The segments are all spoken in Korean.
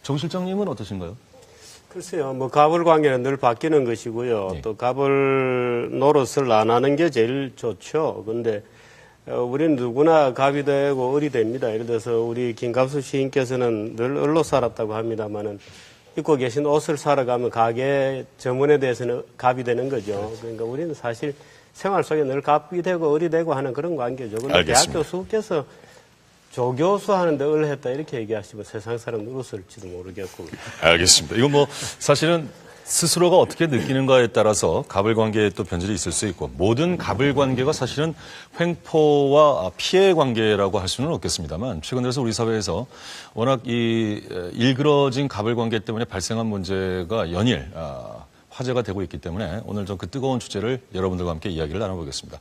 정 실장님은 어떠신가요? 글쎄요, 뭐 갑을 관계는 늘 바뀌는 것이고요. 네. 또 갑을 노릇을 안 하는 게 제일 좋죠. 근데 우리는 누구나 갑이 되고 을이 됩니다. 예를 들어서 우리 김갑수 시인께서는 늘 을로 살았다고 합니다만은 입고 계신 옷을 사러 가면 가게 점원에 대해서는 갑이 되는 거죠. 그러니까 우리는 사실 생활 속에 늘 갑이 되고 을이 되고 하는 그런 관계죠. 근데 대학 교수께서 조교수 하는데 을 했다 이렇게 얘기하시면 세상 사람들 웃을지도 모르겠고. 알겠습니다. 이건 뭐 사실은 스스로가 어떻게 느끼는가에 따라서 갑을 관계에 또 변질이 있을 수 있고 모든 갑을 관계가 사실은 횡포와 피해 관계라고 할 수는 없겠습니다만 최근 들어서 우리 사회에서 워낙 이 일그러진 갑을 관계 때문에 발생한 문제가 연일 화제가 되고 있기 때문에 오늘 좀 그 뜨거운 주제를 여러분들과 함께 이야기를 나눠보겠습니다.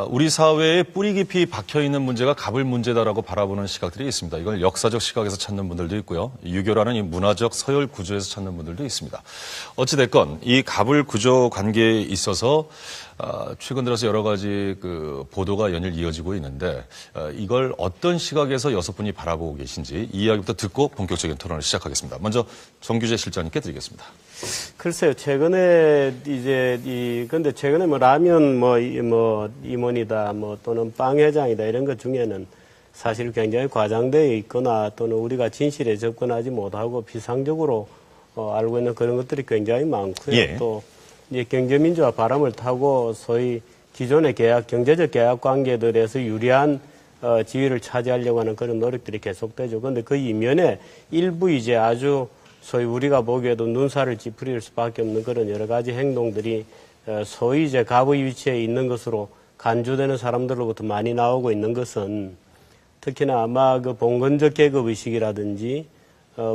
우리 사회에 뿌리 깊이 박혀있는 문제가 갑을 문제다라고 바라보는 시각들이 있습니다. 이걸 역사적 시각에서 찾는 분들도 있고요. 유교라는 이 문화적 서열 구조에서 찾는 분들도 있습니다. 어찌됐건 이 갑을 구조 관계에 있어서 최근 들어서 여러 가지 그 보도가 연일 이어지고 있는데 이걸 어떤 시각에서 여섯 분이 바라보고 계신지 이 이야기부터 듣고 본격적인 토론을 시작하겠습니다. 먼저 정규재 실장님께 드리겠습니다. 글쎄요, 최근에 근데 최근에 뭐 라면 임원이다, 또는 빵 회장이다 이런 것 중에는 사실 굉장히 과장되어 있거나 또는 우리가 진실에 접근하지 못하고 비상적으로 알고 있는 그런 것들이 굉장히 많고요. 예. 또 이제 경제민주화 바람을 타고 소위 기존의 경제적 계약 관계들에서 유리한 지위를 차지하려고 하는 그런 노력들이 계속되죠. 그런데 그 이면에 일부 이제 아주 소위 우리가 보기에도 눈살을 찌푸릴 수밖에 없는 그런 여러 가지 행동들이 소위 이제 갑의 위치에 있는 것으로 간주되는 사람들로부터 많이 나오고 있는 것은 특히나 아마 그 봉건적 계급 의식이라든지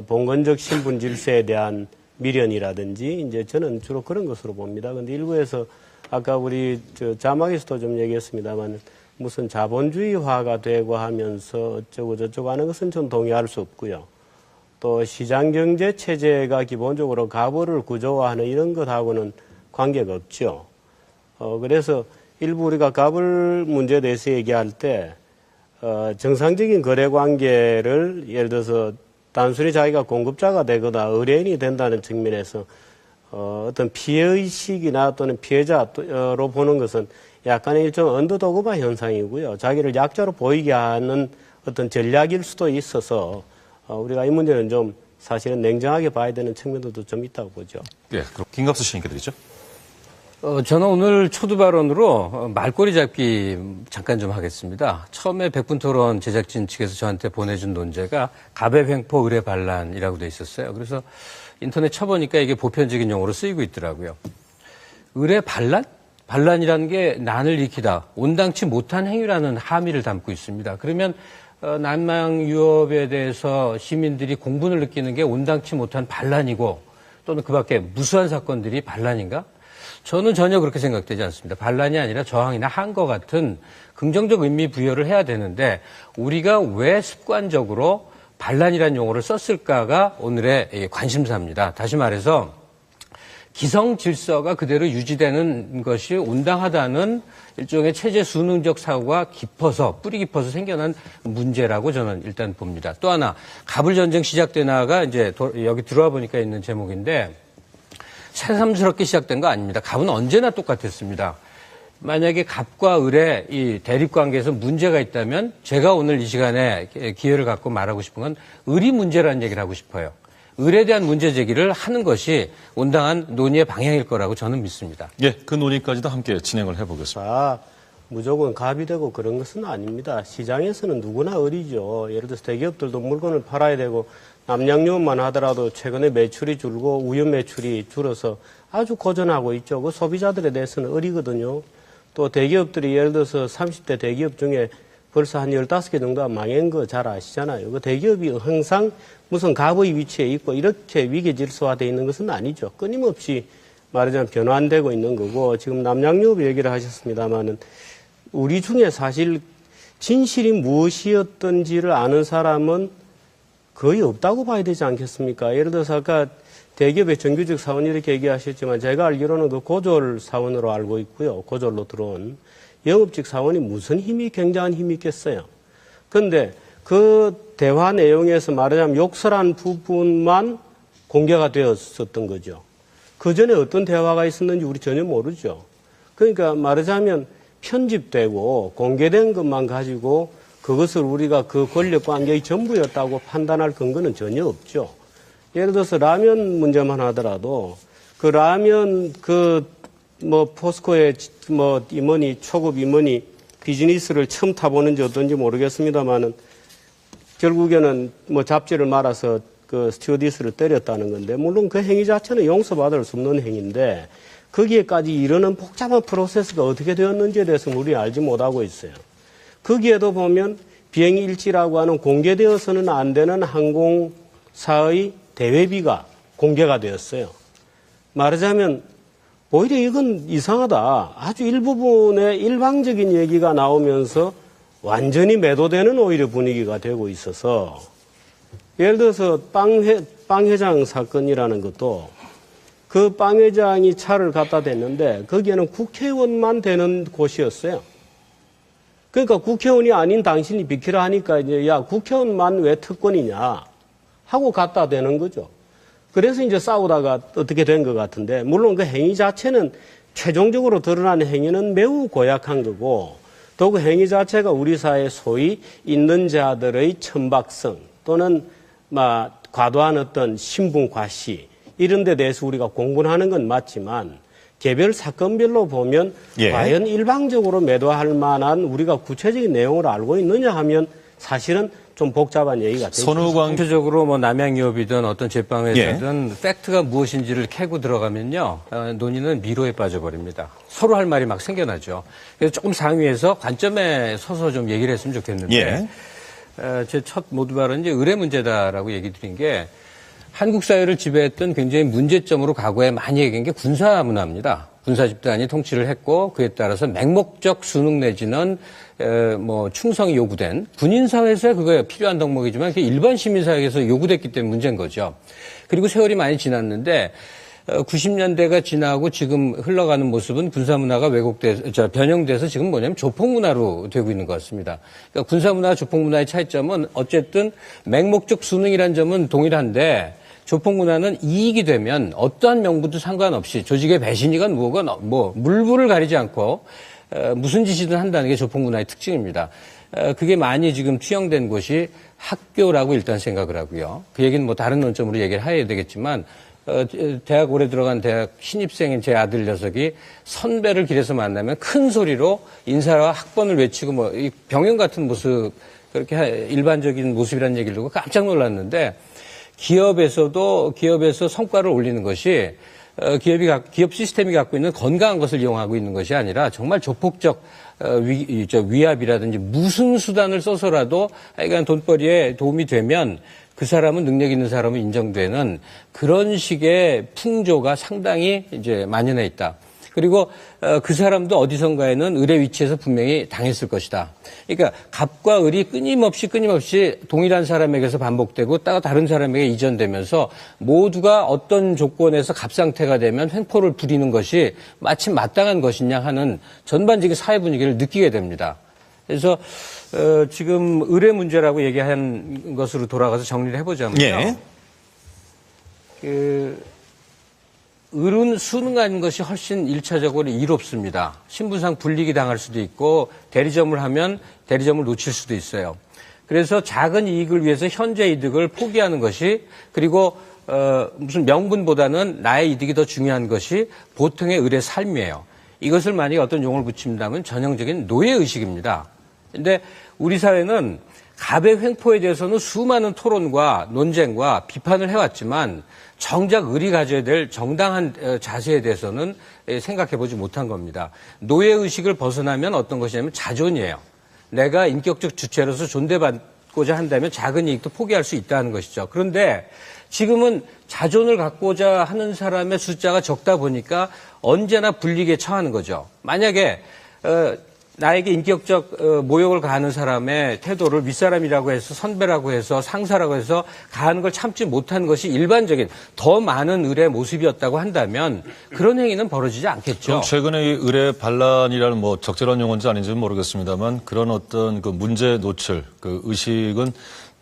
봉건적 신분 질서에 대한 미련이라든지 이제 저는 주로 그런 것으로 봅니다. 근데 일부에서 아까 우리 자막에서도 좀 얘기했습니다만 무슨 자본주의화가 되고 하면서 어쩌고 저쩌고 하는 것은 좀 동의할 수 없고요. 또 시장경제 체제가 기본적으로 갑을 구조화하는 이런 것하고는 관계가 없죠. 그래서 일부 우리가 갑을 문제에 대해서 얘기할 때 정상적인 거래 관계를 예를 들어서 단순히 자기가 공급자가 되거나 의뢰인이 된다는 측면에서 어떤 피해의식이나 또는 피해자로 보는 것은 약간의 일종 언더도그마 현상이고요. 자기를 약자로 보이게 하는 어떤 전략일 수도 있어서 우리가 이 문제는 좀 사실은 냉정하게 봐야 되는 측면도 좀 있다고 보죠. 네, 그럼 김갑수 씨님께 드리죠. 저는 오늘 초두 발언으로 말꼬리 잡기 잠깐 좀 하겠습니다. 처음에 백분토론 제작진 측에서 저한테 보내준 논제가 갑의 횡포 의뢰 반란이라고 돼 있었어요. 그래서 인터넷 쳐보니까 이게 보편적인 용어로 쓰이고 있더라고요. 의뢰 반란? 반란이라는 게 난을 일으키다, 온당치 못한 행위라는 함의를 담고 있습니다. 그러면 난망 유업에 대해서 시민들이 공분을 느끼는 게 온당치 못한 반란이고 또는 그 밖에 무수한 사건들이 반란인가? 저는 전혀 그렇게 생각되지 않습니다. 반란이 아니라 저항이나 항거 같은 긍정적 의미 부여를 해야 되는데 우리가 왜 습관적으로 반란이라는 용어를 썼을까가 오늘의 관심사입니다. 다시 말해서 기성 질서가 그대로 유지되는 것이 온당하다는 일종의 체제 수능적 사고가 뿌리 깊어서 생겨난 문제라고 저는 일단 봅니다. 또 하나, 갑을 전쟁 시작되나가 이제 여기 들어와 보니까 있는 제목인데 새삼스럽게 시작된 거 아닙니다. 갑은 언제나 똑같았습니다. 만약에 갑과 을의 이 대립 관계에서 문제가 있다면 제가 오늘 이 시간에 기회를 갖고 말하고 싶은 건 을이 문제라는 얘기를 하고 싶어요. 을에 대한 문제 제기를 하는 것이 온당한 논의의 방향일 거라고 저는 믿습니다. 예, 그 논의까지도 함께 진행을 해보겠습니다. 무조건 갑이 되고 그런 것은 아닙니다. 시장에서는 누구나 을이죠. 예를 들어서 대기업들도 물건을 팔아야 되고 남양유업만 하더라도 최근에 매출이 줄고 우유 매출이 줄어서 아주 고전하고 있죠. 그 소비자들에 대해서는 을이거든요. 또 대기업들이 예를 들어서 30대 대기업 중에 벌써 한 15개 정도가 망한 거 잘 아시잖아요. 그 대기업이 항상 무슨 갑의 위치에 있고 이렇게 위계 질서화되어 있는 것은 아니죠. 끊임없이 말하자면 변환되고 있는 거고 지금 남양유업 얘기를 하셨습니다마는 우리 중에 사실 진실이 무엇이었던지를 아는 사람은 거의 없다고 봐야 되지 않겠습니까? 예를 들어서 아까 대기업의 정규직 사원 이렇게 얘기하셨지만 제가 알기로는 그 고졸 사원으로 알고 있고요. 고졸로 들어온 영업직 사원이 무슨 굉장한 힘이 있겠어요. 그런데 그 대화 내용에서 말하자면 욕설한 부분만 공개가 되었었던 거죠. 그 전에 어떤 대화가 있었는지 우리 전혀 모르죠. 그러니까 말하자면 편집되고 공개된 것만 가지고 그것을 우리가 그 권력 관계의 전부였다고 판단할 근거는 전혀 없죠. 예를 들어서 라면 문제만 하더라도 그 라면 포스코의 임원이 초급 임원이 비즈니스를 처음 타보는지 어떤지 모르겠습니다만은 결국에는 잡지를 말아서 그 스튜어디스를 때렸다는 건데, 물론 그 행위 자체는 용서받을 수 없는 행위인데 거기에까지 이르는 복잡한 프로세스가 어떻게 되었는지에 대해서는 우리 알지 못하고 있어요. 거기에도 보면 비행 일지라고 하는 공개되어서는 안 되는 항공사의 대회비가 공개가 되었어요. 말하자면 오히려 이건 이상하다. 아주 일부분의 일방적인 얘기가 나오면서 완전히 매도되는 오히려 분위기가 되고 있어서, 예를 들어서 빵 회장 사건이라는 것도 그 빵 회장이 차를 갖다 댔는데 거기에는 국회의원만 되는 곳이었어요. 그러니까 국회의원이 아닌 당신이 비키라 하니까 이제 야, 국회의원만 왜 특권이냐 하고 갖다 대는 거죠. 그래서 이제 싸우다가 어떻게 된 것 같은데, 물론 그 행위 자체는 최종적으로 드러난 행위는 매우 고약한 거고, 또 그 행위 자체가 우리 사회 소위 있는 자들의 천박성 또는 과도한 어떤 신분 과시 이런 데 대해서 우리가 공부를 하는 건 맞지만, 개별 사건별로 보면 과연 일방적으로 매도할 만한 우리가 구체적인 내용을 알고 있느냐 하면 사실은 좀 복잡한 얘기가 되죠. 전체적으로 남양유업이든 어떤 제빵회사든 팩트가 무엇인지를 캐고 들어가면요, 논의는 미로에 빠져버립니다. 서로 할 말이 막 생겨나죠. 그래서 조금 상위에서 관점에 서서 좀 얘기를 했으면 좋겠는데, 제 첫 모두 발언은 이제 의뢰 문제다라고 얘기 드린 게, 한국 사회를 지배했던 굉장히 문제점으로 과거에 많이 얘기한 게 군사 문화입니다. 군사 집단이 통치를 했고 그에 따라서 맹목적 순응 내지는 충성이 요구된 군인 사회에서 그거에 필요한 덕목이지만 그게 일반 시민 사회에서 요구됐기 때문에 문제인 거죠. 그리고 세월이 많이 지났는데 90년대가 지나고 지금 흘러가는 모습은 군사 문화가 변형돼서 지금 뭐냐면 조폭 문화로 되고 있는 것 같습니다. 그러니까 군사 문화와 조폭 문화의 차이점은 어쨌든 맹목적 순응이라는 점은 동일한데, 조폭 문화는 이익이 되면 어떠한 명분도 상관없이 조직의 배신이건 뭐건 물불을 가리지 않고 무슨 짓이든 한다는 게 조폭 문화의 특징입니다. 그게 많이 지금 투영된 곳이 학교라고 일단 생각을 하고요. 그 얘기는 다른 논점으로 얘기를 해야 되겠지만, 대학 올해 들어간 대학 신입생인 제 아들 녀석이 선배를 길에서 만나면 큰 소리로 인사와 학번을 외치고 이 병영 같은 모습, 그렇게 일반적인 모습이라는 얘기를 듣고 깜짝 놀랐는데, 기업에서 성과를 올리는 것이 기업 시스템이 갖고 있는 건강한 것을 이용하고 있는 것이 아니라 정말 조폭적 위압이라든지 무슨 수단을 써서라도 하여간 돈벌이에 도움이 되면 그 사람은 능력 있는 사람은 인정되는 그런 식의 풍조가 상당히 이제 만연해 있다. 그리고 그 사람도 어디선가에는 을의 위치에서 분명히 당했을 것이다. 그러니까 갑과 을이 끊임없이 동일한 사람에게서 반복되고 다른 사람에게 이전되면서 모두가 어떤 조건에서 갑 상태가 되면 횡포를 부리는 것이 마침 마땅한 것이냐 하는 전반적인 사회 분위기를 느끼게 됩니다. 그래서 지금 의뢰 문제라고 얘기한 것으로 돌아가서 정리를 해보자면요. 을은 순응하는 것이 훨씬 1차적으로 이롭습니다. 신분상 불이익이 당할 수도 있고 대리점을 하면 대리점을 놓칠 수도 있어요. 그래서 작은 이익을 위해서 현재 이득을 포기하는 것이, 그리고 무슨 명분보다는 나의 이득이 더 중요한 것이 보통의 을의 삶이에요. 이것을 만약에 어떤 용어를 붙인다면 전형적인 노예의식입니다. 근데 우리 사회는 갑의 횡포에 대해서는 수많은 토론과 논쟁과 비판을 해왔지만 정작 을이 가져야 될 정당한 자세에 대해서는 생각해보지 못한 겁니다. 노예의식을 벗어나면 어떤 것이냐면 자존이에요. 내가 인격적 주체로서 존대받고자 한다면 작은 이익도 포기할 수 있다는 것이죠. 그런데 지금은 자존을 갖고자 하는 사람의 숫자가 적다 보니까 언제나 불리기에 처하는 거죠. 만약에 나에게 인격적 모욕을 가하는 사람의 태도를 윗사람이라고 해서 선배라고 해서 상사라고 해서 가하는 걸 참지 못한 것이 일반적인 더 많은 을의 모습이었다고 한다면 그런 행위는 벌어지지 않겠죠. 그럼 최근에 이 의례 반란이라는 뭐 적절한 용어인지 아닌지는 모르겠습니다만 그런 어떤 그 문제 노출, 그 의식은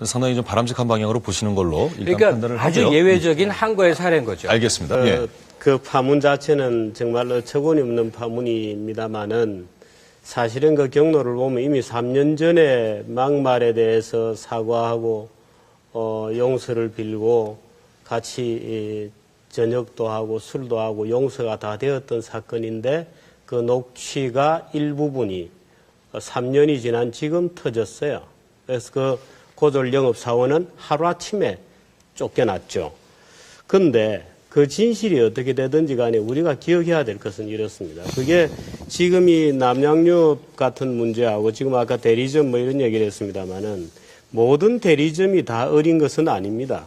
상당히 좀 바람직한 방향으로 보시는 걸로 일단 그러니까 판단을 아주 하고요. 예외적인 한거의 사례인 거죠. 알겠습니다. 예. 그 파문 자체는 정말로 처구니 없는 파문입니다만은 사실은 그 경로를 보면 이미 3년 전에 막말에 대해서 사과하고 용서를 빌고 같이 저녁도 하고 술도 하고 용서가 다 되었던 사건인데 그 녹취가 일부분이 3년이 지난 지금 터졌어요. 그래서 그 고졸 영업사원은 하루아침에 쫓겨났죠. 근데 그 진실이 어떻게 되든지 간에 우리가 기억해야 될 것은 이렇습니다. 그게 지금 이 남양유업 같은 문제하고 지금 아까 대리점 뭐 이런 얘기를 했습니다만은 모든 대리점이 다 어린 것은 아닙니다.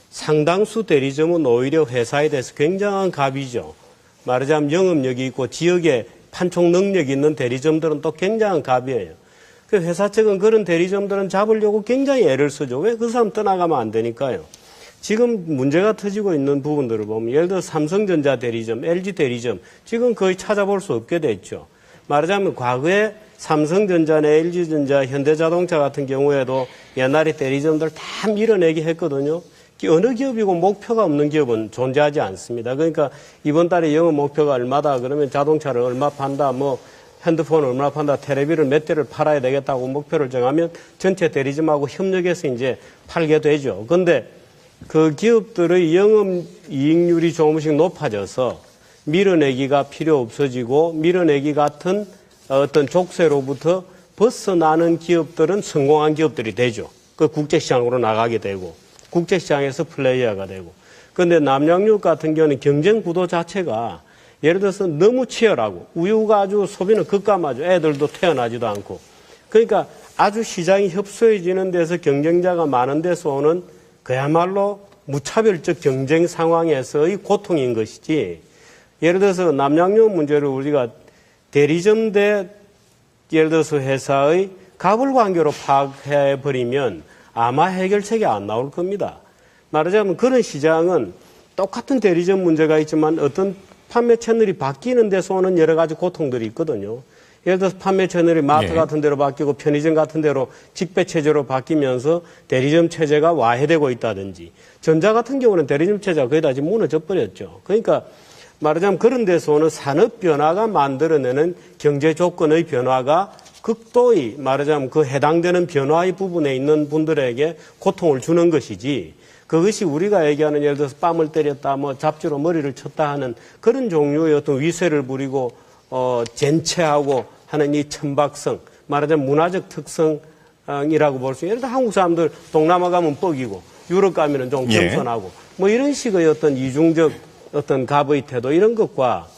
상당수 대리점은 오히려 회사에 대해서 굉장한 갑이죠. 말하자면 영업력이 있고 지역에 판촉 능력이 있는 대리점들은 또 굉장한 갑이에요. 그 회사 측은 그런 대리점들은 잡으려고 굉장히 애를 쓰죠. 왜 그 사람 떠나가면 안 되니까요. 지금 문제가 터지고 있는 부분들을 보면 예를 들어 삼성전자 대리점, LG 대리점 지금 거의 찾아볼 수 없게 됐죠. 말하자면 과거에 삼성전자나 LG전자, 현대자동차 같은 경우에도 옛날에 대리점들 다 밀어내기 했거든요. 어느 기업이고 목표가 없는 기업은 존재하지 않습니다. 그러니까 이번 달에 영업 목표가 얼마다 그러면 자동차를 얼마 판다, 뭐 핸드폰을 얼마 판다, 텔레비를 몇 대를 팔아야 되겠다고 목표를 정하면 전체 대리점하고 협력해서 이제 팔게 되죠. 그런데 그 기업들의 영업이익률이 조금씩 높아져서 밀어내기가 필요 없어지고 밀어내기 같은 어떤 족쇄로부터 벗어나는 기업들은 성공한 기업들이 되죠. 그 국제시장으로 나가게 되고 국제시장에서 플레이어가 되고. 그런데 남양유업 같은 경우는 경쟁 구도 자체가 예를 들어서 너무 치열하고 우유가 아주 소비는 급감하죠. 애들도 태어나지도 않고. 그러니까 아주 시장이 협소해지는 데서 경쟁자가 많은 데서 오는 그야말로 무차별적 경쟁 상황에서의 고통인 것이지 예를 들어서 남양유업 문제를 우리가 대리점 대 예를 들어서 회사의 가불관계로 파악해버리면 아마 해결책이 안 나올 겁니다. 말하자면 그런 시장은 똑같은 대리점 문제가 있지만 어떤 판매 채널이 바뀌는 데서 오는 여러 가지 고통들이 있거든요. 예를 들어서 판매 채널이 마트 같은 데로 바뀌고 편의점 같은 데로 직배 체제로 바뀌면서 대리점 체제가 와해되고 있다든지 전자 같은 경우는 대리점 체제가 거의 다 지금 무너져 버렸죠. 그러니까 말하자면 그런 데서 오는 산업 변화가 만들어내는 경제 조건의 변화가 극도의 말하자면 그 해당되는 변화의 부분에 있는 분들에게 고통을 주는 것이지 그것이 우리가 얘기하는 예를 들어서 뺨을 때렸다 뭐 잡지로 머리를 쳤다 하는 그런 종류의 어떤 위세를 부리고 젠체하고 하는 이 천박성, 말하자면 문화적 특성이라고 볼 수 있는, 예를 들어 한국 사람들 동남아 가면 뻑이고, 유럽 가면은 좀 겸손하고, 뭐 이런 식의 어떤 이중적 어떤 갑의 태도 이런 것과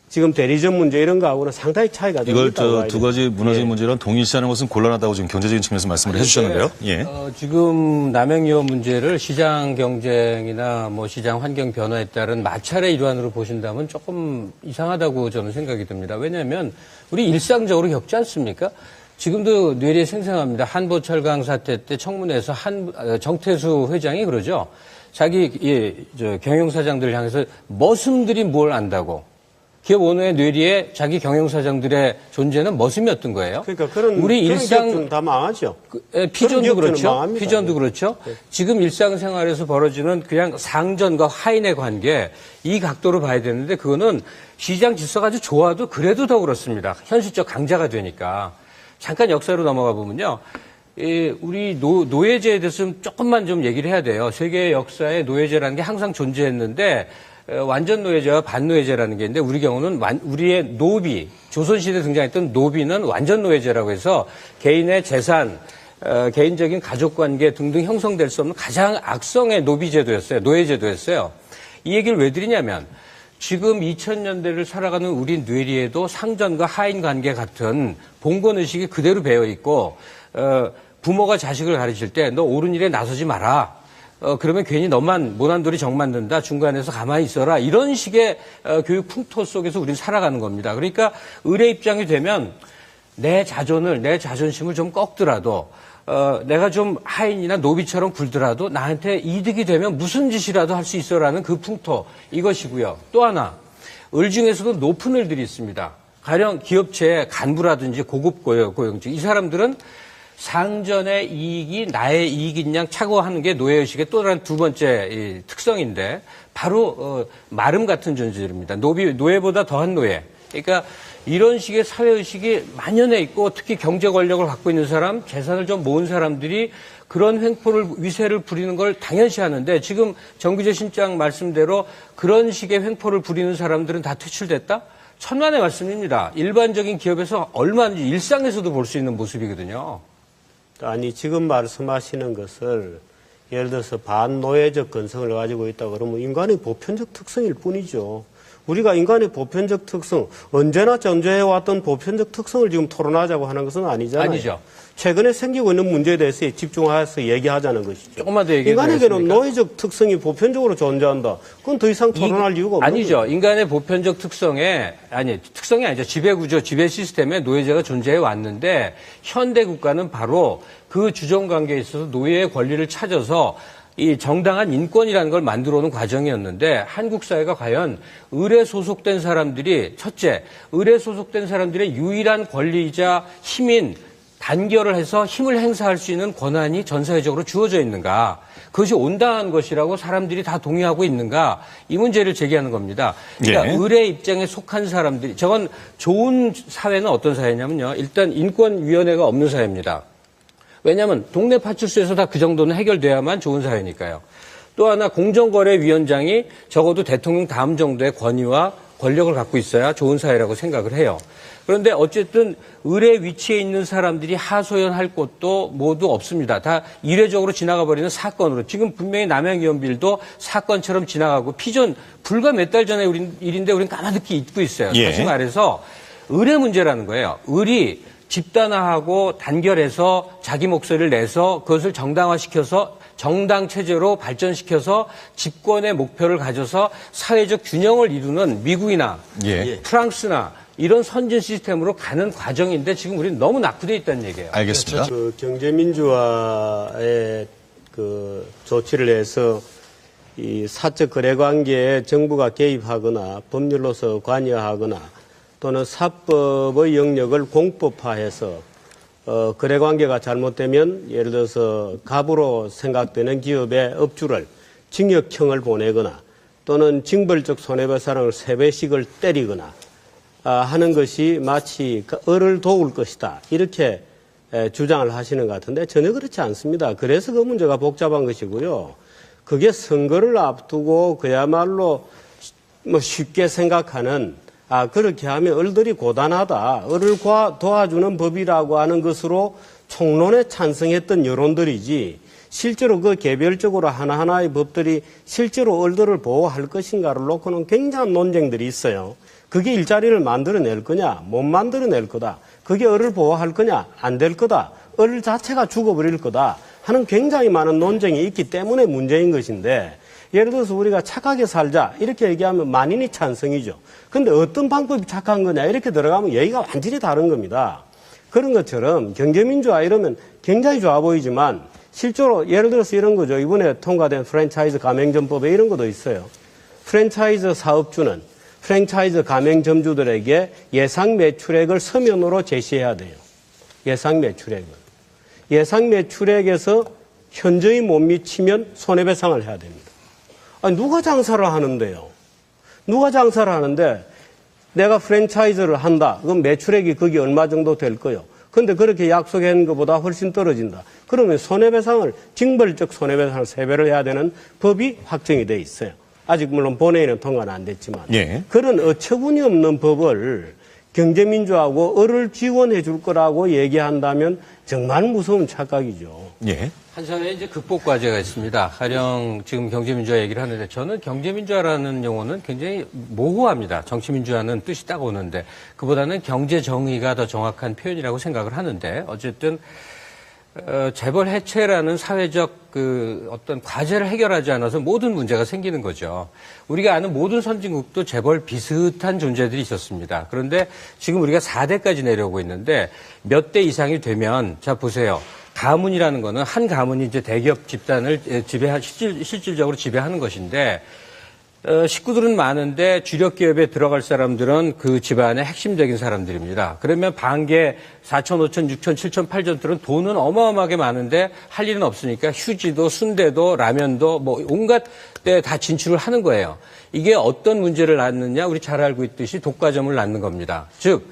지금 대리점 문제 이런 거하고는 상당히 차이가 좀 이걸 있다고 두 가지 문화적인 문제랑 동일시하는 것은 곤란하다고 지금 경제적인 측면에서 말씀을 해주셨는데요. 예. 지금 남양유업 문제를 시장 경쟁이나 뭐 시장 환경 변화에 따른 마찰의 일환으로 보신다면 조금 이상하다고 저는 생각이 듭니다. 왜냐하면 우리 일상적으로 겪지 않습니까? 지금도 뇌리에 생생합니다. 한보철강 사태 때 청문회에서 정태수 회장이 그러죠. 자기 경영사장들을 향해서 머슴들이 뭘 안다고. 기업 오너의 뇌리에 자기 경영사장들의 존재는 머슴이었던 거예요. 그러니까 그런 우리 일상 기업들은 다 망하죠. 피전도 그렇죠. 망합니다. 피전도 그렇죠. 네. 지금 일상생활에서 벌어지는 그냥 상전과 하인의 관계 이 각도로 봐야 되는데 그거는 시장 질서가 아주 좋아도 그래도 더 그렇습니다. 현실적 강자가 되니까. 잠깐 역사로 넘어가 보면요. 우리 노예제에 대해서 조금만 좀 얘기를 해야 돼요. 세계 역사에 노예제라는 게 항상 존재했는데 완전 노예제와 반노예제라는 게 있는데 우리 경우는 우리의 노비, 조선시대에 등장했던 노비는 완전 노예제라고 해서 개인의 재산, 개인적인 가족관계 등등 형성될 수 없는 가장 악성의 노비제도였어요. 노예제도였어요. 이 얘기를 왜 드리냐면 지금 2000년대를 살아가는 우리 뇌리에도 상전과 하인 관계 같은 봉건의식이 그대로 배어 있고 부모가 자식을 가르칠 때 너 옳은 일에 나서지 마라. 그러면 괜히 너만 못한 돌이 정 만든다. 중간에서 가만히 있어라. 이런 식의 교육 풍토 속에서 우리는 살아가는 겁니다. 그러니까 을의 입장이 되면 내 자존심을 좀 꺾더라도 내가 좀 하인이나 노비처럼 굴더라도 나한테 이득이 되면 무슨 짓이라도 할 수 있어라는 그 풍토 이것이고요. 또 하나 을 중에서도 높은 을들이 있습니다. 가령 기업체 간부라든지 고급 고용직 이 사람들은 상전의 이익이 나의 이익인 양 착오하는 게 노예의식의 또 다른 두 번째 이 특성인데 바로 마름 같은 존재들입니다. 노예보다 더한 노예. 그러니까 이런 식의 사회의식이 만연해 있고 특히 경제 권력을 갖고 있는 사람, 재산을 좀 모은 사람들이 그런 횡포를 위세를 부리는 걸 당연시 하는데 지금 정규재 실장 말씀대로 그런 식의 횡포를 부리는 사람들은 다 퇴출됐다? 천만의 말씀입니다. 일반적인 기업에서 얼마든지 일상에서도 볼 수 있는 모습이거든요. 아니 지금 말씀하시는 것을 예를 들어서 반노예적 근성을 가지고 있다 그러면 인간의 보편적 특성일 뿐이죠. 우리가 인간의 보편적 특성, 언제나 존재해왔던 보편적 특성을 지금 토론하자고 하는 것은 아니잖아요. 아니죠. 최근에 생기고 있는 문제에 대해서 집중해서 얘기하자는 것이죠. 조금만 더 얘기해 인간에게는 주시겠습니까? 노예적 특성이 보편적으로 존재한다. 그건 더 이상 토론할 이유가 없는 아니죠. 거죠. 인간의 보편적 특성이 아니죠. 지배구조, 지배 시스템에 노예제가 존재해 왔는데 현대 국가는 바로 그 주종 관계에 있어서 노예의 권리를 찾아서 이 정당한 인권이라는 걸 만들어 오는 과정이었는데 한국 사회가 과연 을에 소속된 사람들이 첫째, 을에 소속된 사람들의 유일한 권리이자 힘인 단결을 해서 힘을 행사할 수 있는 권한이 전 사회적으로 주어져 있는가? 그것이 온당한 것이라고 사람들이 다 동의하고 있는가? 이 문제를 제기하는 겁니다. 그러니까 예. 을의 입장에 속한 사람들이 저건 좋은 사회는 어떤 사회냐면요. 일단 인권위원회가 없는 사회입니다. 왜냐하면 동네 파출소에서 다 그 정도는 해결돼야만 좋은 사회니까요. 또 하나 공정거래위원장이 적어도 대통령 다음 정도의 권위와 권력을 갖고 있어야 좋은 사회라고 생각을 해요. 그런데 어쨌든 을의 위치에 있는 사람들이 하소연할 곳도 모두 없습니다. 다 이례적으로 지나가 버리는 사건으로. 지금 분명히 남양유업빌도 사건처럼 지나가고 피존 불과 몇 달 전에 일인데 우린 까마득히 잊고 있어요. 예. 다시 말해서 을의 문제라는 거예요. 을이 집단화하고 단결해서 자기 목소리를 내서 그것을 정당화시켜서 정당 체제로 발전시켜서 집권의 목표를 가져서 사회적 균형을 이루는 미국이나 예. 프랑스나 이런 선진 시스템으로 가는 과정인데 지금 우리는 너무 낙후되어 있다는 얘기예요. 알겠습니다. 그 경제민주화의 그 조치를 해서 이 사적 거래 관계에 정부가 개입하거나 법률로서 관여하거나 또는 사법의 영역을 공법화해서 거래 관계가 잘못되면 예를 들어서 갑으로 생각되는 기업의 업주를 징역형을 보내거나 또는 징벌적 손해배상을 3배씩을 때리거나 하는 것이 마치 을을 도울 것이다. 이렇게 주장을 하시는 것 같은데 전혀 그렇지 않습니다. 그래서 그 문제가 복잡한 것이고요. 그게 선거를 앞두고 그야말로 뭐 쉽게 생각하는 그렇게 하면 을들이 고단하다. 을을 도와주는 법이라고 하는 것으로 총론에 찬성했던 여론들이지 실제로 그 개별적으로 하나하나의 법들이 실제로 을들을 보호할 것인가를 놓고는 굉장한 논쟁들이 있어요. 그게 일자리를 만들어낼 거냐, 못 만들어낼 거다. 그게 을을 보호할 거냐, 안 될 거다. 을 자체가 죽어버릴 거다. 하는 굉장히 많은 논쟁이 있기 때문에 문제인 것인데 예를 들어서 우리가 착하게 살자 이렇게 얘기하면 만인이 찬성이죠. 근데 어떤 방법이 착한 거냐 이렇게 들어가면 얘기가 완전히 다른 겁니다. 그런 것처럼 경제민주화 이러면 굉장히 좋아 보이지만 실제로 예를 들어서 이런 거죠. 이번에 통과된 프랜차이즈 가맹점법에 이런 것도 있어요. 프랜차이즈 사업주는 프랜차이즈 가맹점주들에게 예상 매출액을 서면으로 제시해야 돼요. 예상 매출액을. 예상 매출액에서 현저히 못 미치면 손해배상을 해야 됩니다. 아니, 누가 장사를 하는데요? 누가 장사를 하는데 내가 프랜차이즈를 한다. 그럼 매출액이 거기 얼마 정도 될 거요. 근데 그렇게 약속한 것보다 훨씬 떨어진다. 그러면 손해배상을, 징벌적 손해배상을 3배를 해야 되는 법이 확정이 돼 있어요. 아직 물론 본회의는 통과는 안 됐지만. 예. 그런 어처구니 없는 법을 경제민주하고 을을 지원해 줄 거라고 얘기한다면 정말 무서운 착각이죠. 예. 한 사회에 이제 극복 과제가 있습니다. 가령 지금 경제민주화 얘기를 하는데 저는 경제민주화라는 용어는 굉장히 모호합니다. 정치민주화는 뜻이 딱 오는데 그보다는 경제정의가 더 정확한 표현이라고 생각을 하는데 어쨌든 재벌 해체라는 사회적 어떤 과제를 해결하지 않아서 모든 문제가 생기는 거죠. 우리가 아는 모든 선진국도 재벌 비슷한 존재들이 있었습니다. 그런데 지금 우리가 4대까지 내려오고 있는데 몇 대 이상이 되면, 자, 보세요. 가문이라는 거는 한 가문이 이제 대기업 집단을 실질적으로 지배하는 것인데, 식구들은 많은데 주력 기업에 들어갈 사람들은 그 집안의 핵심적인 사람들입니다. 그러면 반개 4천, 5천, 6천, 7천, 8천들은 돈은 어마어마하게 많은데 할 일은 없으니까 휴지도 순대도 라면도 뭐 온갖 데 다 진출을 하는 거예요. 이게 어떤 문제를 낳느냐, 우리 잘 알고 있듯이 독과점을 낳는 겁니다. 즉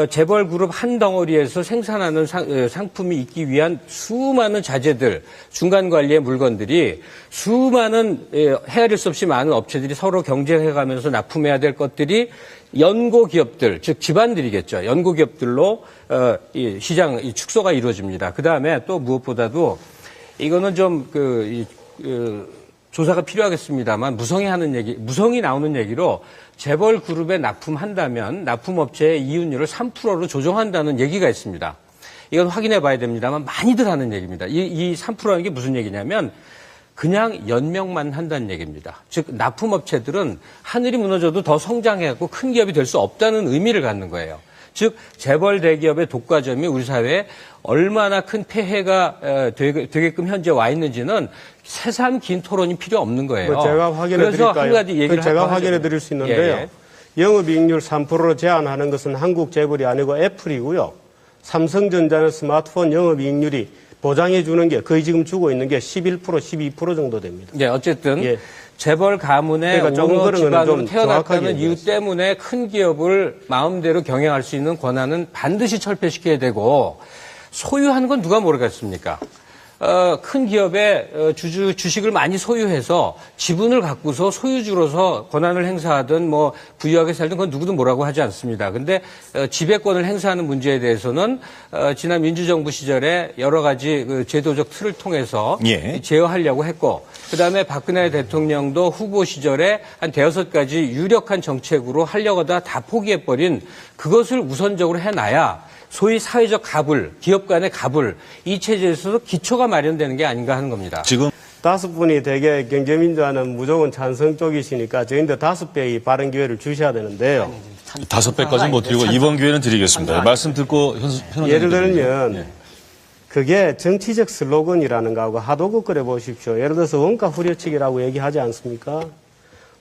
재벌 그룹 한 덩어리에서 생산하는 상품이 있기 위한 수많은 자재들, 중간 관리의 물건들이 수많은 헤아릴 수 없이 많은 업체들이 서로 경쟁해가면서 납품해야 될 것들이 연고 기업들, 즉 집안들이겠죠. 연고 기업들로 이 시장 축소가 이루어집니다. 그 다음에 또 무엇보다도 이거는 좀 조사가 필요하겠습니다만 무성이 나오는 얘기로 재벌 그룹에 납품한다면 납품업체의 이윤율을 3%로 조정한다는 얘기가 있습니다. 이건 확인해 봐야 됩니다만 많이들 하는 얘기입니다. 이 3%라는 게 무슨 얘기냐면 그냥 연명만 한다는 얘기입니다. 즉 납품업체들은 하늘이 무너져도 더 성장해갖고 큰 기업이 될 수 없다는 의미를 갖는 거예요. 즉 재벌 대기업의 독과점이 우리 사회에 얼마나 큰 폐해가 되게끔 현재 와 있는지는 새삼 긴 토론이 필요 없는 거예요. 제가 확인해 드릴까요? 한 가지 얘기를 제가 확인해 드릴 수 있는데요. 예. 영업이익률 3%로 제한하는 것은 한국 재벌이 아니고 애플이고요. 삼성전자는 스마트폰 영업이익률이 보장해 주는 게 거의 지금 주고 있는 게 11%, 12% 정도 됩니다. 예, 어쨌든 재벌 가문의 그러니까 조금 오너 그런 집안으로 좀 태어났다는 이유 얘기했어요. 때문에 큰 기업을 마음대로 경영할 수 있는 권한은 반드시 철폐시켜야 되고 소유하는 건 누가 모르겠습니까? 큰 기업의 주식을 많이 소유해서 지분을 갖고서 소유주로서 권한을 행사하든 뭐 부유하게 살든 그건 누구도 뭐라고 하지 않습니다. 근데 지배권을 행사하는 문제에 대해서는 지난 민주정부 시절에 여러 가지 제도적 틀을 통해서 제어하려고 했고 그다음에 박근혜 대통령도 후보 시절에 한 5가지 유력한 정책으로 하려고 하다 다 포기해버린 그것을 우선적으로 해놔야 소위 사회적 갑을, 기업 간의 갑을 이 체제에서도 기초가 마련되는 게 아닌가 하는 겁니다. 지금 5분이 되게 경제민주화는 무조건 찬성 쪽이시니까 저희한테 5배의 발언 기회를 주셔야 되는데요. 5배까지는 못 드리고 이번 기회는 드리겠습니다. 말씀 듣고 현 예를 들면 그게 정치적 슬로건이라는 거하고 하도 그래 보십시오. 예를 들어서 원가 후려치기라고 얘기하지 않습니까?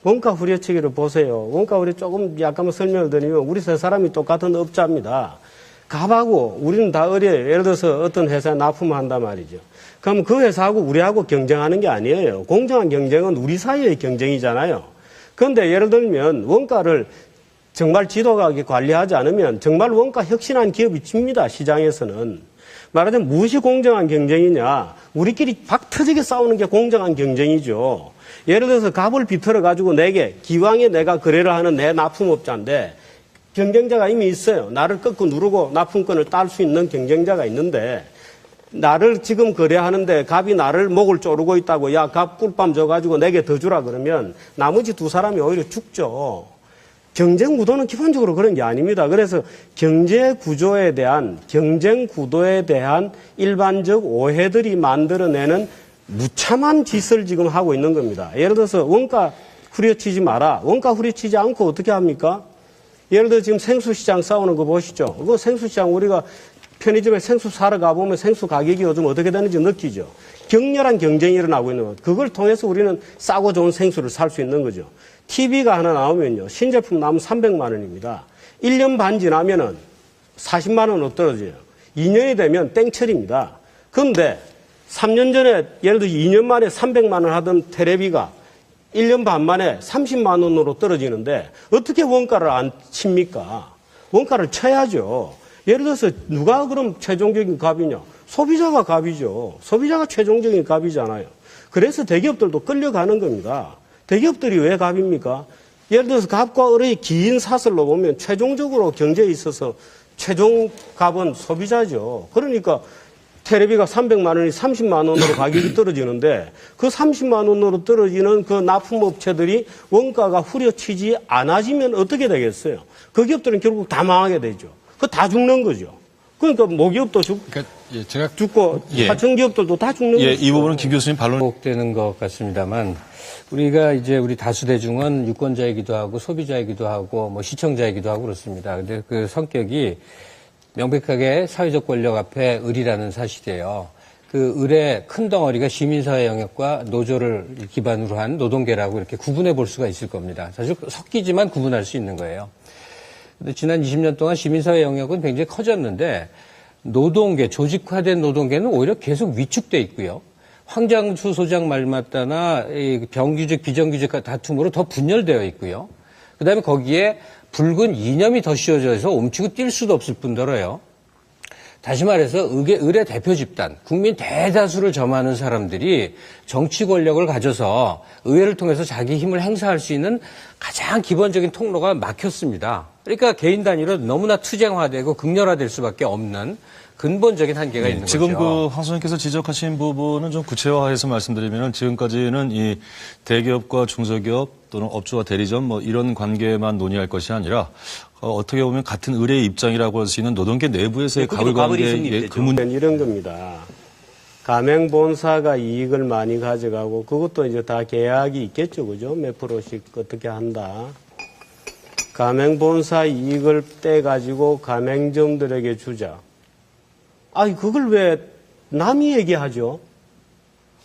원가 후려치기를 보세요. 원가 후려 조금 약간 설명을 드리면 우리 세 사람이 똑같은 업자입니다. 갑하고 우리는 다 어려요. 예를 들어서 어떤 회사에 납품을 한단 말이죠. 그럼 그 회사하고 우리하고 경쟁하는 게 아니에요. 공정한 경쟁은 우리 사이의 경쟁이잖아요. 그런데 예를 들면 원가를 정말 지도하게 관리하지 않으면 정말 원가 혁신한 기업이 집니다. 시장에서는. 말하자면 무엇이 공정한 경쟁이냐. 우리끼리 박 터지게 싸우는 게 공정한 경쟁이죠. 예를 들어서 갑을 비틀어 가지고 기왕에 내가 거래를 하는 내 납품업자인데 경쟁자가 이미 있어요. 나를 꺾고 누르고 납품권을 딸 수 있는 경쟁자가 있는데 나를 지금 거래하는데 갑이 나를 목을 조르고 있다고 야, 갑 꿀밤 줘가지고 내게 더 주라 그러면 나머지 두 사람이 오히려 죽죠. 경쟁 구도는 기본적으로 그런 게 아닙니다. 그래서 경제 구조에 대한 경쟁 구도에 대한 일반적 오해들이 만들어내는 무참한 짓을 지금 하고 있는 겁니다. 예를 들어서 원가 후려치지 마라. 원가 후려치지 않고 어떻게 합니까? 예를 들어 지금 생수시장 싸우는 거 보시죠. 그 생수시장 우리가 편의점에 생수 사러 가보면 생수 가격이 요즘 어떻게 되는지 느끼죠. 격렬한 경쟁이 일어나고 있는 것. 그걸 통해서 우리는 싸고 좋은 생수를 살 수 있는 거죠. TV가 하나 나오면요. 신제품 나오면 300만 원입니다. 1년 반 지나면은 40만 원으로 떨어져요. 2년이 되면 땡처리입니다. 그런데 3년 전에 예를 들어 2년 만에 300만 원 하던 테레비가 1년 반 만에 30만 원으로 떨어지는데 어떻게 원가를 안 칩니까? 원가를 쳐야죠. 예를 들어서 누가 그럼 최종적인 갑이냐? 소비자가 갑이죠. 소비자가 최종적인 갑이잖아요. 그래서 대기업들도 끌려가는 겁니다. 대기업들이 왜 갑입니까? 예를 들어서 갑과 을의 긴 사슬로 보면 최종적으로 경제에 있어서 최종 갑은 소비자죠. 그러니까 테레비가 300만 원이 30만 원으로 가격이 떨어지는데 그 30만 원으로 떨어지는 그 납품업체들이 원가가 후려치지 않아지면 어떻게 되겠어요? 그 기업들은 결국 다 망하게 되죠. 그 다 죽는 거죠. 그러니까 모기업도 그러니까 예, 제가 죽고 예. 하청기업들도 다 죽는 예, 거죠. 이 부분은 김 교수님 반론. 반복되는 것 같습니다만 우리가 이제 우리 다수 대중은 유권자이기도 하고 소비자이기도 하고 뭐 시청자이기도 하고 그렇습니다. 근데 그 성격이 명백하게 사회적 권력 앞에 을이라는 사실이에요. 그 을의 큰 덩어리가 시민사회 영역과 노조를 기반으로 한 노동계라고 이렇게 구분해 볼 수가 있을 겁니다. 사실 섞이지만 구분할 수 있는 거예요. 근데 지난 20년 동안 시민사회 영역은 굉장히 커졌는데 노동계, 조직화된 노동계는 오히려 계속 위축돼 있고요. 황장수 소장 말 맞다나 병규직, 비정규직 다툼으로 더 분열되어 있고요. 그다음에 거기에 붉은 이념이 더 씌워져서 옴치고 뛸 수도 없을 뿐더러요. 다시 말해서 을의 대표 집단, 국민 대다수를 점하는 사람들이 정치 권력을 가져서 의회를 통해서 자기 힘을 행사할 수 있는 가장 기본적인 통로가 막혔습니다. 그러니까 개인 단위로 너무나 투쟁화되고 극렬화될 수밖에 없는 근본적인 한계가 있는 지금 거죠. 그 황 소장님께서 지적하신 부분은 좀 구체화해서 말씀드리면 지금까지는 이 대기업과 중소기업 또는 업주와 대리점 뭐 이런 관계만 논의할 것이 아니라 어떻게 보면 같은 을의 입장이라고 할 수 있는 노동계 내부에서의 가불관계의 그 문제. 이런 겁니다. 가맹본사가 이익을 많이 가져가고 그것도 이제 다 계약이 있겠죠. 그죠? 몇 프로씩 어떻게 한다. 가맹본사 이익을 떼가지고 가맹점들에게 주자. 아니, 그걸 왜 남이 얘기하죠?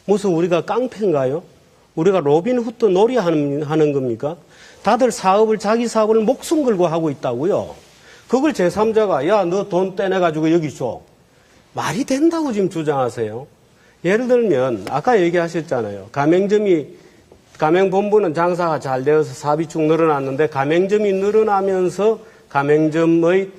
무슨 우리가 깡패인가요? 우리가 로빈후드 놀이하는 겁니까? 다들 자기 사업을 목숨 걸고 하고 있다고요. 그걸 제3자가 야, 너 돈 떼내가지고 여기 줘. 말이 된다고 지금 주장하세요. 예를 들면 아까 얘기하셨잖아요. 가맹본부는 장사가 잘 되어서 사업이 쭉 늘어났는데 가맹점이 늘어나면서 가맹점의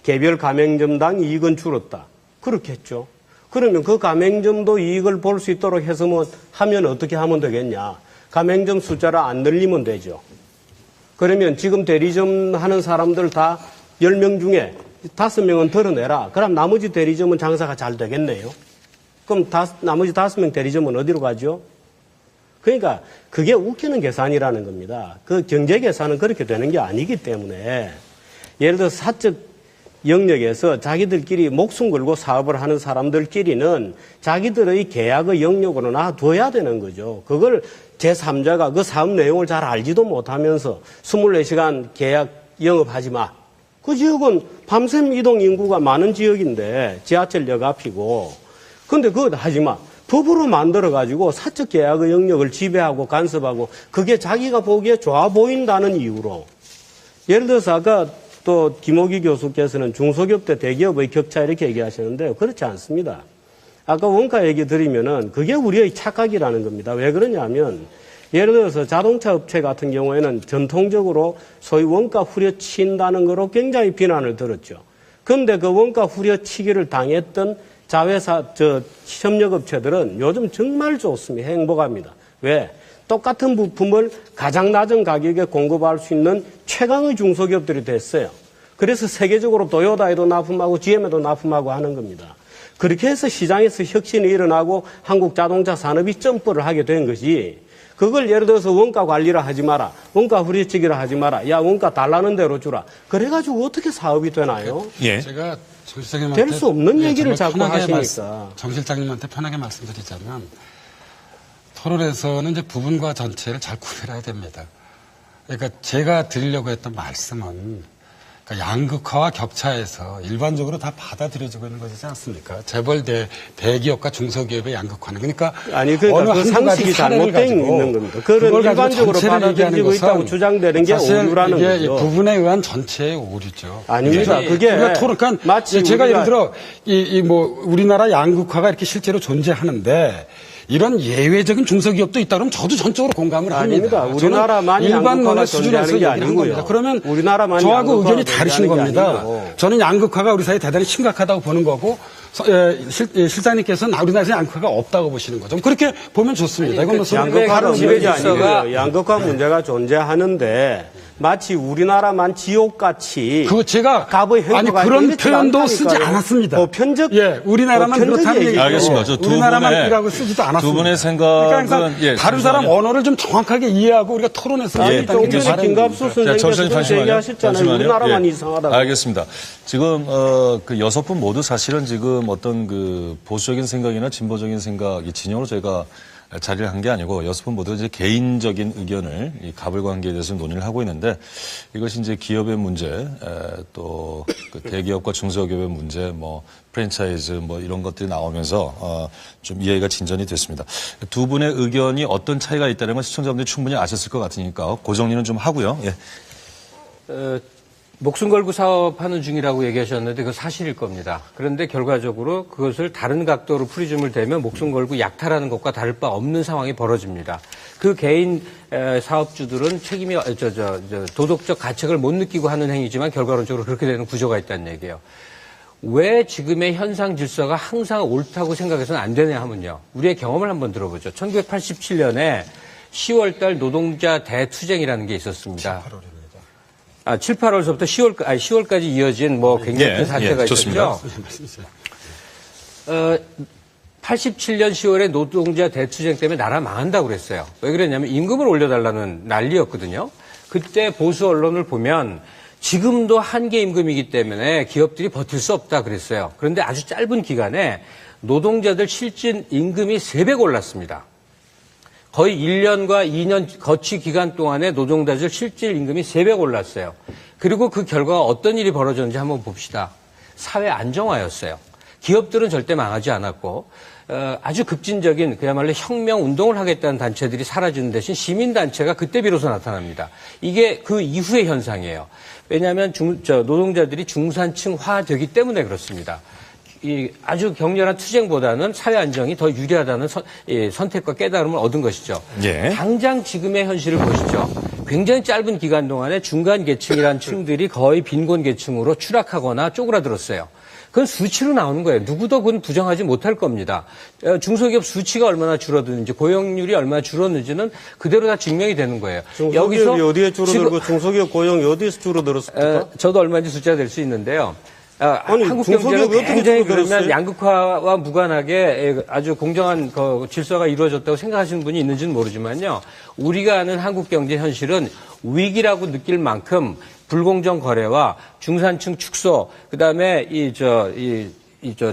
개별 가맹점당 이익은 줄었다. 그렇겠죠. 그러면 그 가맹점도 이익을 볼 수 있도록 해서 뭐 하면 어떻게 하면 되겠냐. 가맹점 숫자를 안 늘리면 되죠. 그러면 지금 대리점 하는 사람들 다 10명 중에 5명은 덜어내라. 그럼 나머지 대리점은 장사가 잘 되겠네요. 그럼 나머지 5명 대리점은 어디로 가죠? 그러니까 그게 웃기는 계산이라는 겁니다. 그 경제 계산은 그렇게 되는 게 아니기 때문에 예를 들어 사적 영역에서 자기들끼리 목숨 걸고 사업을 하는 사람들끼리는 자기들의 계약의 영역으로 놔둬야 되는 거죠. 그걸 제3자가 그 사업 내용을 잘 알지도 못하면서 24시간 계약 영업하지 마. 그 지역은 밤샘 이동 인구가 많은 지역인데 지하철역 앞이고 근데 그거 하지 마. 법으로 만들어가지고 사적 계약의 영역을 지배하고 간섭하고 그게 자기가 보기에 좋아 보인다는 이유로 예를 들어서 아까 또 김호기 교수께서는 중소기업 대 대기업의 격차 이렇게 얘기하셨는데요. 그렇지 않습니다. 아까 원가 얘기 드리면은 그게 우리의 착각이라는 겁니다. 왜 그러냐면 예를 들어서 자동차 업체 같은 경우에는 전통적으로 소위 원가 후려친다는 거로 굉장히 비난을 들었죠. 그런데 그 원가 후려치기를 당했던 자회사, 협력업체들은 요즘 정말 좋습니다. 행복합니다. 왜? 똑같은 부품을 가장 낮은 가격에 공급할 수 있는 최강의 중소기업들이 됐어요. 그래서 세계적으로 도요다에도 납품하고 GM에도 납품하고 하는 겁니다. 그렇게 해서 시장에서 혁신이 일어나고 한국 자동차 산업이 점프를 하게 된 것이 그걸 예를 들어서 원가 관리를 하지 마라. 원가 후려치기를 하지 마라. 야, 원가 달라는 대로 주라. 그래가지고 어떻게 사업이 되나요? 예. 제가 정 실장님한테 될 수 없는 얘기를 정말 자꾸 편하게 하시니까. 정 실장님한테 편하게 말씀드리자면 토론에서는 이제 부분과 전체를 잘 구별해야 됩니다. 그러니까 제가 드리려고 했던 말씀은 그러니까 양극화와 격차에서 일반적으로 다 받아들여지고 있는 것이지 않습니까? 재벌 대기업과 중소기업의 양극화는 그러니까 아니 그러니까 그 상식이 잘못되어 있는 겁니다. 그걸 일반적으로 받아들이고 있다고 주장되는 게 오류라는 이게 거죠. 부분에 의한 전체의 오류죠. 아닙니다. 그게 그러니까 마치 제가 예를 들어 뭐 우리나라 양극화가 이렇게 실제로 존재하는데 이런 예외적인 중소기업도 있다 그러면 저도 전적으로 공감을 합니다. 아닙니다. 우리나라만 일반론의 수준에서 게 얘기를 한 겁니다. 그러면 우리나라만 저하고 의견이 다르신 겁니다. 아니고. 저는 양극화가 우리 사회에 대단히 심각하다고 보는 거고 실장님께서는 우리나라에서 양극화가 없다고 보시는 거죠. 그렇게 보면 좋습니다. 이건 뭐 서로 양극화가 다른 문제가 질서가- 아니고요. 양극화 문제가 존재하는데 마치 우리나라만 지옥같이 그 제가 갑의 아니 행보가 그런 이렇지 표현도 않다니까요. 쓰지 않았습니다. 보편적 우리나라만 보편적 그렇다는 얘기죠. 얘기죠. 알겠습니다. 저두 우리나라만 분의- 이라고 쓰지도 않았습니다. 두 분의 그러니까 항상 생각은 예, 다른 사람 잠시만요. 언어를 좀 정확하게 이해하고 우리가 토론해서 아니, 있다는 좀 게 전에 바람입니다. 김갑수 자, 선생님께서 잠시만요. 그렇게 얘기하셨잖아요. 우리나라만 이상하다고. 알겠습니다. 지금 그 여섯 분 모두 사실은 지금 어떤 그 보수적인 생각이나 진보적인 생각 이 진영으로 저희가 자리를 한 게 아니고 여섯 분 모두 이제 개인적인 의견을 이 갑을 관계에 대해서 논의를 하고 있는데 이것이 이제 기업의 문제 또 그 대기업과 중소기업의 문제 뭐 프랜차이즈 뭐 이런 것들이 나오면서 좀 이해가 진전이 됐습니다. 두 분의 의견이 어떤 차이가 있다는 건 시청자분들이 충분히 아셨을 것 같으니까 그 정리는 좀 하고요. 예. 목숨 걸고 사업하는 중이라고 얘기하셨는데 그거 사실일 겁니다. 그런데 결과적으로 그것을 다른 각도로 프리즘을 대면 목숨 걸고 약탈하는 것과 다를 바 없는 상황이 벌어집니다. 그 개인 사업주들은 책임이 도덕적 가책을 못 느끼고 하는 행위지만 결과론적으로 그렇게 되는 구조가 있다는 얘기예요. 왜 지금의 현상 질서가 항상 옳다고 생각해서는 안 되냐 하면요. 우리의 경험을 한번 들어보죠. 1987년에 10월달 노동자 대투쟁이라는 게 있었습니다. 7, 8월서부터 10월까지 이어진 뭐 굉장히 큰 사태가 있었죠. 87년 10월에 노동자 대투쟁 때문에 나라 망한다고 그랬어요. 왜 그랬냐면 임금을 올려달라는 난리였거든요. 그때 보수 언론을 보면 지금도 한계 임금이기 때문에 기업들이 버틸 수 없다 그랬어요. 그런데 아주 짧은 기간에 노동자들 실질 임금이 3배 올랐습니다. 거의 1년과 2년 거치 기간 동안에 노동자들 실질 임금이 3배 올랐어요. 그리고 그 결과가 어떤 일이 벌어졌는지 한번 봅시다. 사회 안정화였어요. 기업들은 절대 망하지 않았고 아주 급진적인 그야말로 혁명 운동을 하겠다는 단체들이 사라지는 대신 시민단체가 그때 비로소 나타납니다. 이게 그 이후의 현상이에요. 왜냐하면 노동자들이 중산층화되기 때문에 그렇습니다. 이 아주 격렬한 투쟁보다는 사회 안정이 더 유리하다는 선택과 깨달음을 얻은 것이죠. 예. 당장 지금의 현실을 보시죠. 굉장히 짧은 기간 동안에 중간 계층이라는 층들이 거의 빈곤 계층으로 추락하거나 쪼그라들었어요. 그건 수치로 나오는 거예요. 누구도 그건 부정하지 못할 겁니다. 중소기업 수치가 얼마나 줄어드는지, 고용률이 얼마나 줄었는지는 그대로 다 증명이 되는 거예요. 중소기업이 어디에 줄어들고 중소기업 고용이 어디에서 줄어들었습니까? 저도 얼마인지 숫자가 될 수 있는데요. 아니, 한국 중소기업이 경제는 어떻게 굉장히 줄어들었어요? 그러면 양극화와 무관하게 아주 공정한 질서가 이루어졌다고 생각하시는 분이 있는지는 모르지만요. 우리가 아는 한국 경제 현실은 위기라고 느낄 만큼 불공정 거래와 중산층 축소, 그다음에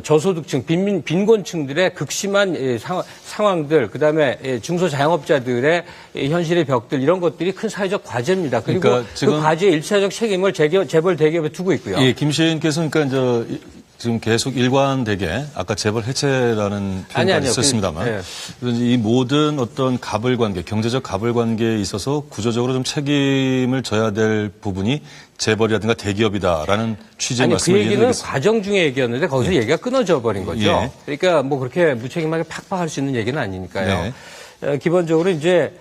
저소득층, 빈곤층들의 극심한 상황들, 그다음에 중소자영업자들의 현실의 벽들 이런 것들이 큰 사회적 과제입니다. 그리고 그러니까 지금 그 과제의 일차적 책임을 재벌 대기업에 두고 있고요. 예, 김 시인께서는 그러니까 지금 계속 일관되게 아까 재벌 해체라는 표현까지 아니요. 썼습니다만 이 모든 어떤 갑을 관계, 경제적 갑을 관계에 있어서 구조적으로 좀 책임을 져야 될 부분이 재벌이라든가 대기업이다라는 취지의 아니, 그 말씀을 얘기는 이해드리겠습니다. 과정 중의 얘기였는데 거기서 얘기가 끊어져 버린 거죠. 예. 그러니까 뭐 그렇게 무책임하게 팍팍할 수 있는 얘기는 아니니까요. 기본적으로 이제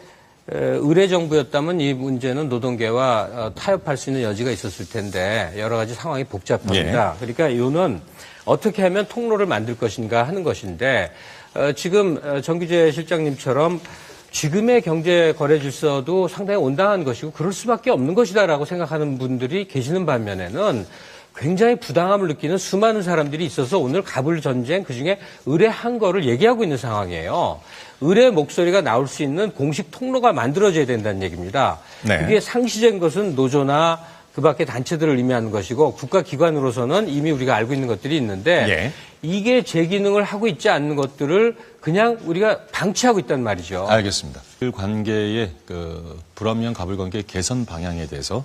의례 정부였다면 이 문제는 노동계와 타협할 수 있는 여지가 있었을 텐데 여러 가지 상황이 복잡합니다. 그러니까 이거는 어떻게 하면 통로를 만들 것인가 하는 것인데 지금 정규재 실장님처럼 지금의 경제 거래 질서도 상당히 온당한 것이고 그럴 수밖에 없는 것이다라고 생각하는 분들이 계시는 반면에는 굉장히 부당함을 느끼는 수많은 사람들이 있어서 오늘 갑을 전쟁 그중에 의례한 거를 얘기하고 있는 상황이에요. 의례 목소리가 나올 수 있는 공식 통로가 만들어져야 된다는 얘기입니다. 네. 그게 상시적인 것은 노조나 그 밖의 단체들을 의미하는 것이고 국가기관으로서는 이미 우리가 알고 있는 것들이 있는데 이게 제 기능을 하고 있지 않는 것들을 그냥 우리가 방치하고 있단 말이죠. 알겠습니다. 그 관계의 그 불합리한 갑을 관계의 개선 방향에 대해서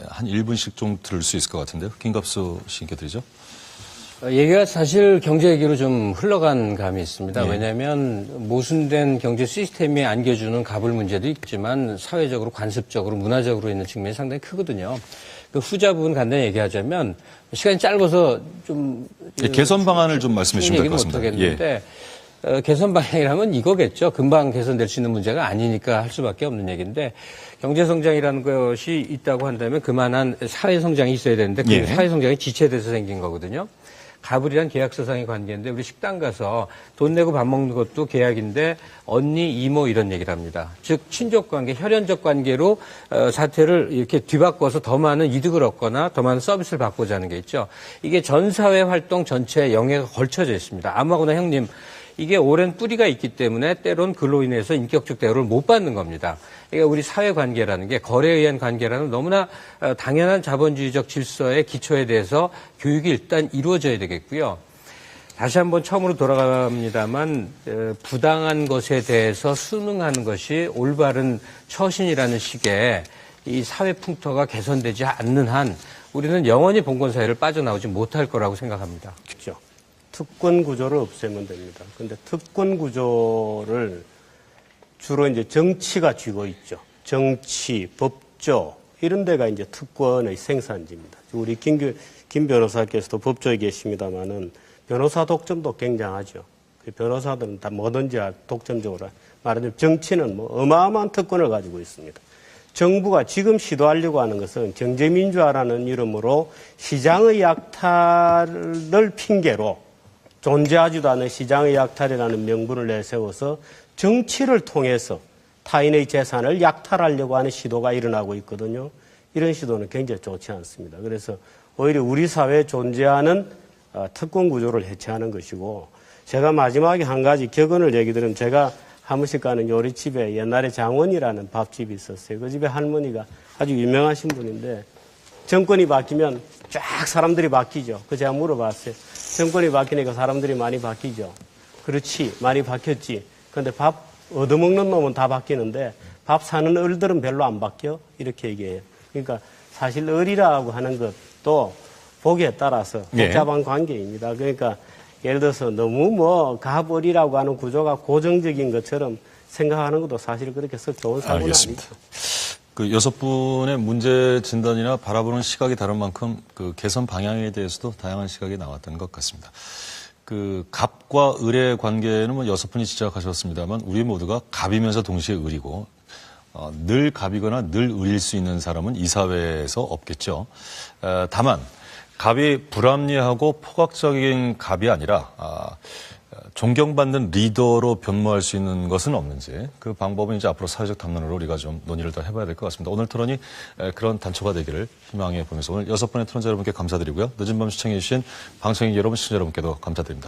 한 1분씩 좀 들을 수 있을 것 같은데요. 김갑수 씨께 드리죠. 얘기가 사실 경제 얘기로 좀 흘러간 감이 있습니다. 예. 왜냐하면 모순된 경제 시스템이 안겨주는 갑을 문제도 있지만 사회적으로 관습적으로 문화적으로 있는 측면이 상당히 크거든요. 그 후자 부분 간단히 얘기하자면 시간이 짧아서 좀 개선 방안을 좀 말씀해 주시면 될 것 같습니다. 못하겠는데 개선 방향이라면 이거겠죠. 금방 개선될 수 있는 문제가 아니니까 할 수밖에 없는 얘기인데 경제 성장이라는 것이 있다고 한다면 그만한 사회 성장이 있어야 되는데 그 사회 성장이 지체돼서 생긴 거거든요. 갑을이란 계약서상의 관계인데 우리 식당 가서 돈 내고 밥 먹는 것도 계약인데 언니, 이모 이런 얘기를 합니다. 즉 친족 관계, 혈연적 관계로 사태를 이렇게 뒤바꿔서 더 많은 이득을 얻거나 더 많은 서비스를 받고자 하는 게 있죠. 이게 전 사회 활동 전체에 영향가 걸쳐져 있습니다. 아무거나 형님 이게 오랜 뿌리가 있기 때문에 때론 그로 인해서 인격적 대우를 못 받는 겁니다. 그러니까 우리 사회관계라는 게 거래에 의한 관계라는 너무나 당연한 자본주의적 질서의 기초에 대해서 교육이 일단 이루어져야 되겠고요. 다시 한번 처음으로 돌아갑니다만 부당한 것에 대해서 순응하는 것이 올바른 처신이라는 식의 이 사회 풍토가 개선되지 않는 한 우리는 영원히 봉건사회를 빠져나오지 못할 거라고 생각합니다. 그렇죠. 특권 구조를 없애면 됩니다. 근데 특권 구조를 주로 이제 정치가 쥐고 있죠. 정치, 법조, 이런 데가 이제 특권의 생산지입니다. 우리 김 변호사께서도 법조에 계십니다만은 변호사 독점도 굉장하죠. 그 변호사들은 다 뭐든지 독점적으로 말하자면 정치는 뭐 어마어마한 특권을 가지고 있습니다. 정부가 지금 시도하려고 하는 것은 경제민주화라는 이름으로 시장의 약탈을 핑계로 존재하지도 않은 시장의 약탈이라는 명분을 내세워서 정치를 통해서 타인의 재산을 약탈하려고 하는 시도가 일어나고 있거든요. 이런 시도는 굉장히 좋지 않습니다. 그래서 오히려 우리 사회에 존재하는 특권 구조를 해체하는 것이고, 제가 마지막에 한 가지 격언을 얘기 드리면, 제가 한 번씩 가는 요리집에 옛날에 장원이라는 밥집이 있었어요. 그 집에 할머니가 아주 유명하신 분인데 정권이 바뀌면 쫙 사람들이 바뀌죠. 그 제가 물어봤어요. 정권이 바뀌니까 사람들이 많이 바뀌죠. 그렇지, 많이 바뀌었지. 근데 밥 얻어먹는 놈은 다 바뀌는데 밥 사는 을들은 별로 안 바뀌어? 이렇게 얘기해요. 그러니까 사실 을이라고 하는 것도 보기에 따라서 복잡한 관계입니다. 그러니까 예를 들어서 너무 뭐 갑을이라고 하는 구조가 고정적인 것처럼 생각하는 것도 사실 그렇게 썩 좋은 사고는 알겠습니다. 아니죠. 그 6분의 문제 진단이나 바라보는 시각이 다른 만큼 그 개선 방향에 대해서도 다양한 시각이 나왔던 것 같습니다. 그 갑과 을의 관계는 뭐 6분이 지적하셨습니다만 우리 모두가 갑이면서 동시에 을이고 늘 갑이거나 늘 을일 수 있는 사람은 이 사회에서 없겠죠. 다만 갑이 불합리하고 포괄적인 갑이 아니라 존경받는 리더로 변모할 수 있는 것은 없는지 그 방법은 이제 앞으로 사회적 담론으로 우리가 좀 논의를 더 해봐야 될 것 같습니다. 오늘 토론이 그런 단초가 되기를 희망해 보면서 오늘 6분의 토론자 여러분께 감사드리고요. 늦은 밤 시청해 주신 방청객 여러분, 시청자 여러분께도 감사드립니다.